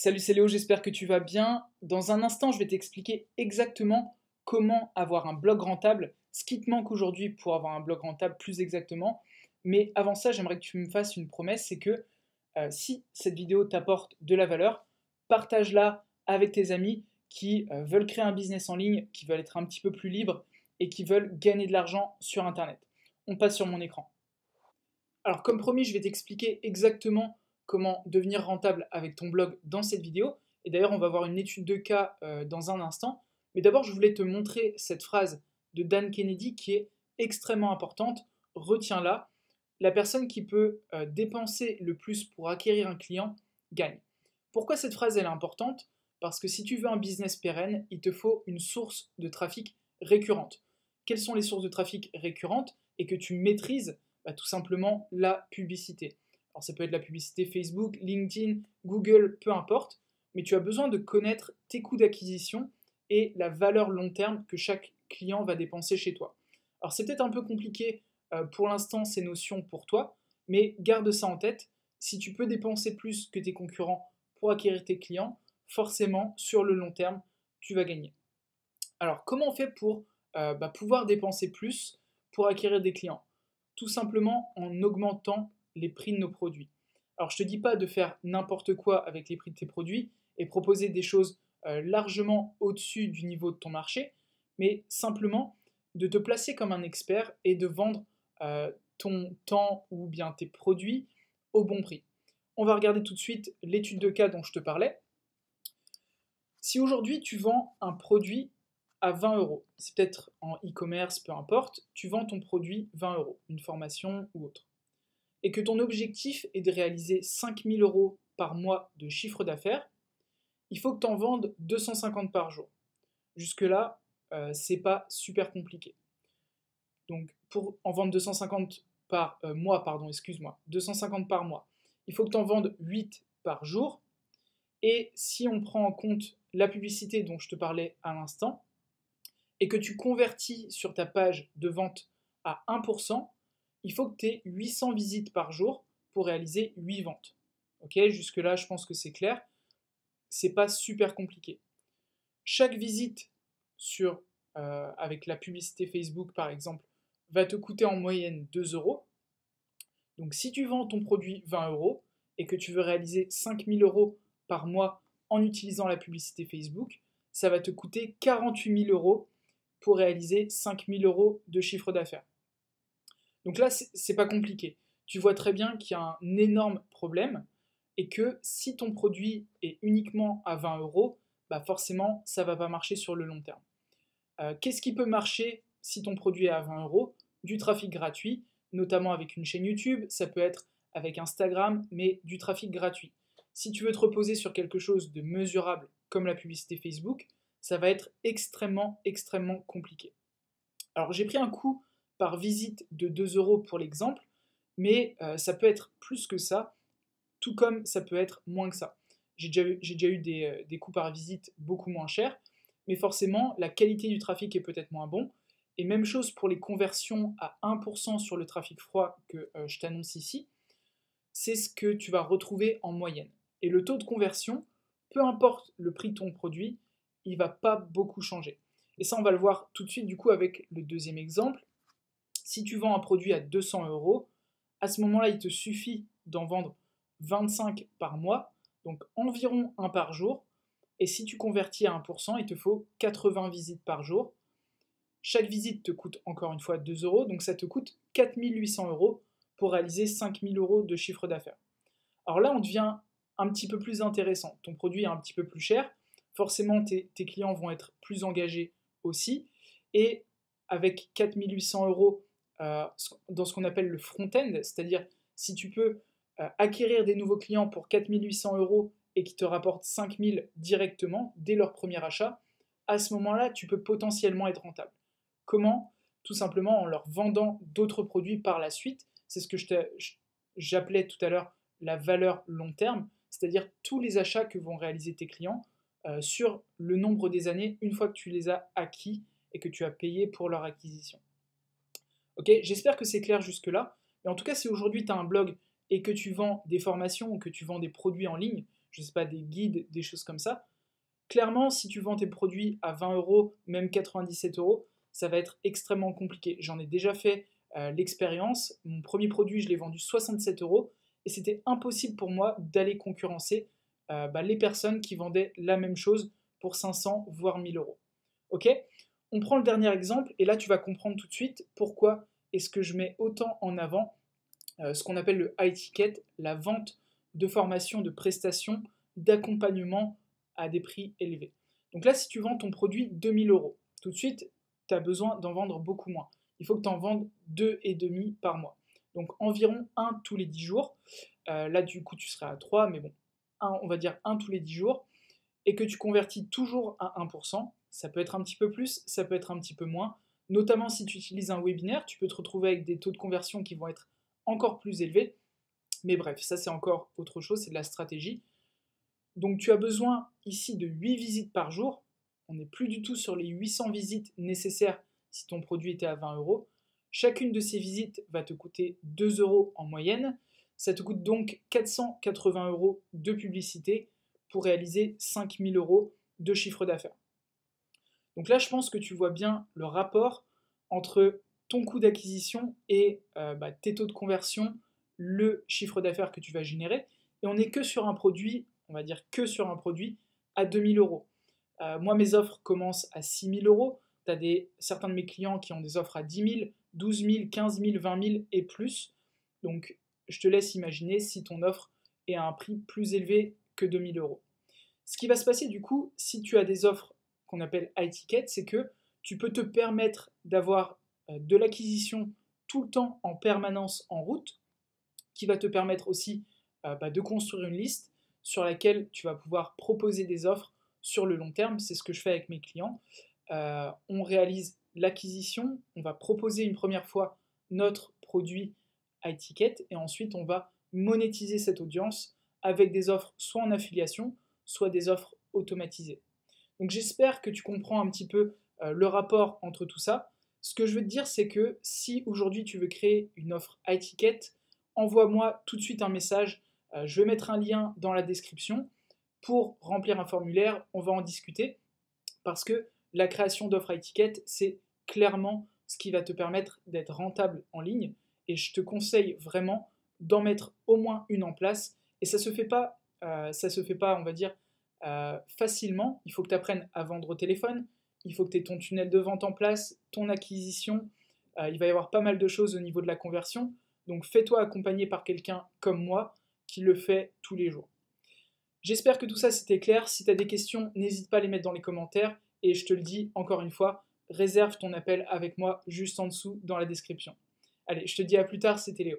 Salut, c'est Léo, j'espère que tu vas bien. Dans un instant, je vais t'expliquer exactement comment avoir un blog rentable, ce qui te manque aujourd'hui pour avoir un blog rentable plus exactement. Mais avant ça, j'aimerais que tu me fasses une promesse, c'est que si cette vidéo t'apporte de la valeur, partage-la avec tes amis qui veulent créer un business en ligne, qui veulent être un petit peu plus libres et qui veulent gagner de l'argent sur Internet. On passe sur mon écran. Alors comme promis, je vais t'expliquer exactement comment devenir rentable avec ton blog dans cette vidéo. Et d'ailleurs, on va voir une étude de cas dans un instant. Mais d'abord, je voulais te montrer cette phrase de Dan Kennedy qui est extrêmement importante. Retiens-la. La personne qui peut dépenser le plus pour acquérir un client gagne. Pourquoi cette phrase elle est importante? Parce que si tu veux un business pérenne, il te faut une source de trafic récurrente. Quelles sont les sources de trafic récurrentes et que tu maîtrises? Tout simplement la publicité. Alors ça peut être la publicité Facebook, LinkedIn, Google, peu importe, mais tu as besoin de connaître tes coûts d'acquisition et la valeur long terme que chaque client va dépenser chez toi. Alors c'est peut-être un peu compliqué pour l'instant ces notions pour toi, mais garde ça en tête. Si tu peux dépenser plus que tes concurrents pour acquérir tes clients, forcément sur le long terme, tu vas gagner. Alors comment on fait pour pouvoir dépenser plus pour acquérir des clients? Tout simplement en augmentant les prix de nos produits. Alors je ne te dis pas de faire n'importe quoi avec les prix de tes produits et proposer des choses largement au-dessus du niveau de ton marché, mais simplement de te placer comme un expert et de vendre ton temps ou bien tes produits au bon prix. On va regarder tout de suite l'étude de cas dont je te parlais. Si aujourd'hui tu vends un produit à 20 euros, c'est peut-être en e-commerce, peu importe, tu vends ton produit 20 euros, une formation ou autre, et que ton objectif est de réaliser 5000 euros par mois de chiffre d'affaires, il faut que tu en vendes 250 par jour. Jusque-là, c'est pas super compliqué. Donc pour en vendre 250 par mois, pardon, excuse-moi, 250 par mois, il faut que tu en vendes 8 par jour. Et si on prend en compte la publicité dont je te parlais à l'instant, et que tu convertis sur ta page de vente à 1%, il faut que tu aies 800 visites par jour pour réaliser 8 ventes. Ok, jusque-là, je pense que c'est clair. C'est pas super compliqué. Chaque visite avec la publicité Facebook, par exemple, va te coûter en moyenne 2 euros. Donc si tu vends ton produit 20 euros et que tu veux réaliser 5000 euros par mois en utilisant la publicité Facebook, ça va te coûter 48 000 euros pour réaliser 5000 euros de chiffre d'affaires. Donc là, c'est pas compliqué. Tu vois très bien qu'il y a un énorme problème et que si ton produit est uniquement à 20 euros, forcément, ça ne va pas marcher sur le long terme. Qu'est-ce qui peut marcher si ton produit est à 20 euros? Du trafic gratuit, notamment avec une chaîne YouTube, ça peut être avec Instagram, mais du trafic gratuit. Si tu veux te reposer sur quelque chose de mesurable comme la publicité Facebook, ça va être extrêmement, extrêmement compliqué. Alors j'ai pris un coût par visite de 2 euros pour l'exemple, mais ça peut être plus que ça, tout comme ça peut être moins que ça. J'ai déjà eu des coûts par visite beaucoup moins chers, mais forcément la qualité du trafic est peut-être moins bon. Et même chose pour les conversions à 1% sur le trafic froid que je t'annonce ici, c'est ce que tu vas retrouver en moyenne. Et le taux de conversion, peu importe le prix de ton produit, il ne va pas beaucoup changer. Et ça, on va le voir tout de suite du coup avec le deuxième exemple. Si tu vends un produit à 200 euros, à ce moment-là, il te suffit d'en vendre 25 par mois, donc environ 1 par jour. Et si tu convertis à 1%, il te faut 80 visites par jour. Chaque visite te coûte encore une fois 2 euros, donc ça te coûte 4800 euros pour réaliser 5000 euros de chiffre d'affaires. Alors là, on devient un petit peu plus intéressant. Ton produit est un petit peu plus cher. Forcément, tes clients vont être plus engagés aussi. Et avec 4800 euros dans ce qu'on appelle le front-end, c'est-à-dire si tu peux acquérir des nouveaux clients pour 4800 euros et qui te rapportent 5000 directement dès leur premier achat, à ce moment-là, tu peux potentiellement être rentable. Comment? Tout simplement en leur vendant d'autres produits par la suite. C'est ce que j'appelais tout à l'heure la valeur long terme, c'est-à-dire tous les achats que vont réaliser tes clients sur le nombre des années une fois que tu les as acquis et que tu as payé pour leur acquisition. Ok, j'espère que c'est clair jusque-là. Et en tout cas, si aujourd'hui tu as un blog et que tu vends des formations ou que tu vends des produits en ligne, je sais pas, des guides, des choses comme ça. Clairement, si tu vends tes produits à 20 euros, même 97 euros, ça va être extrêmement compliqué. J'en ai déjà fait l'expérience. Mon premier produit, je l'ai vendu 67 euros et c'était impossible pour moi d'aller concurrencer les personnes qui vendaient la même chose pour 500 voire 1000 euros. Ok? On prend le dernier exemple et là tu vas comprendre tout de suite pourquoi est-ce que je mets autant en avant ce qu'on appelle le high ticket, la vente de formation, de prestations, d'accompagnement à des prix élevés. Donc là, si tu vends ton produit 2000 euros, tout de suite, tu as besoin d'en vendre beaucoup moins. Il faut que tu en vendes 2,5 par mois. Donc environ 1 tous les 10 jours. Là, du coup, tu serais à 3, mais bon, on va dire 1 tous les 10 jours. Et que tu convertis toujours à 1%. Ça peut être un petit peu plus, ça peut être un petit peu moins. Notamment si tu utilises un webinaire, tu peux te retrouver avec des taux de conversion qui vont être encore plus élevés. Mais bref, ça c'est encore autre chose, c'est de la stratégie. Donc tu as besoin ici de 8 visites par jour. On n'est plus du tout sur les 800 visites nécessaires si ton produit était à 20 euros. Chacune de ces visites va te coûter 2 euros en moyenne. Ça te coûte donc 480 euros de publicité pour réaliser 5000 euros de chiffre d'affaires. Donc là, je pense que tu vois bien le rapport entre ton coût d'acquisition et tes taux de conversion, le chiffre d'affaires que tu vas générer. Et on n'est que sur un produit, on va dire que sur un produit à 2000 euros. Moi, mes offres commencent à 6000 euros. Tu as certains de mes clients qui ont des offres à 10 000, 12 000, 15 000, 20 000 et plus. Donc, je te laisse imaginer si ton offre est à un prix plus élevé que 2000 euros. Ce qui va se passer du coup, si tu as des offres qu'on appelle high ticket, c'est que tu peux te permettre d'avoir de l'acquisition tout le temps en permanence en route, qui va te permettre aussi de construire une liste sur laquelle tu vas pouvoir proposer des offres sur le long terme. C'est ce que je fais avec mes clients. On réalise l'acquisition, on va proposer une première fois notre produit high ticket et ensuite on va monétiser cette audience avec des offres soit en affiliation, soit des offres automatisées. Donc j'espère que tu comprends un petit peu le rapport entre tout ça. Ce que je veux te dire, c'est que si aujourd'hui tu veux créer une offre high ticket, envoie-moi tout de suite un message. Je vais mettre un lien dans la description pour remplir un formulaire. On va en discuter parce que la création d'offres high ticket, c'est clairement ce qui va te permettre d'être rentable en ligne. Et je te conseille vraiment d'en mettre au moins une en place. Et ça se fait pas, on va dire, facilement. Il faut que tu apprennes à vendre au téléphone. Il faut que tu aies ton tunnel de vente en place, ton acquisition. Il va y avoir pas mal de choses au niveau de la conversion. Donc fais-toi accompagner par quelqu'un comme moi qui le fait tous les jours. J'espère que tout ça c'était clair. Si tu as des questions, n'hésite pas à les mettre dans les commentaires. Et je te le dis encore une fois, réserve ton appel avec moi juste en dessous dans la description. Allez, je te dis à plus tard, c'était Léo.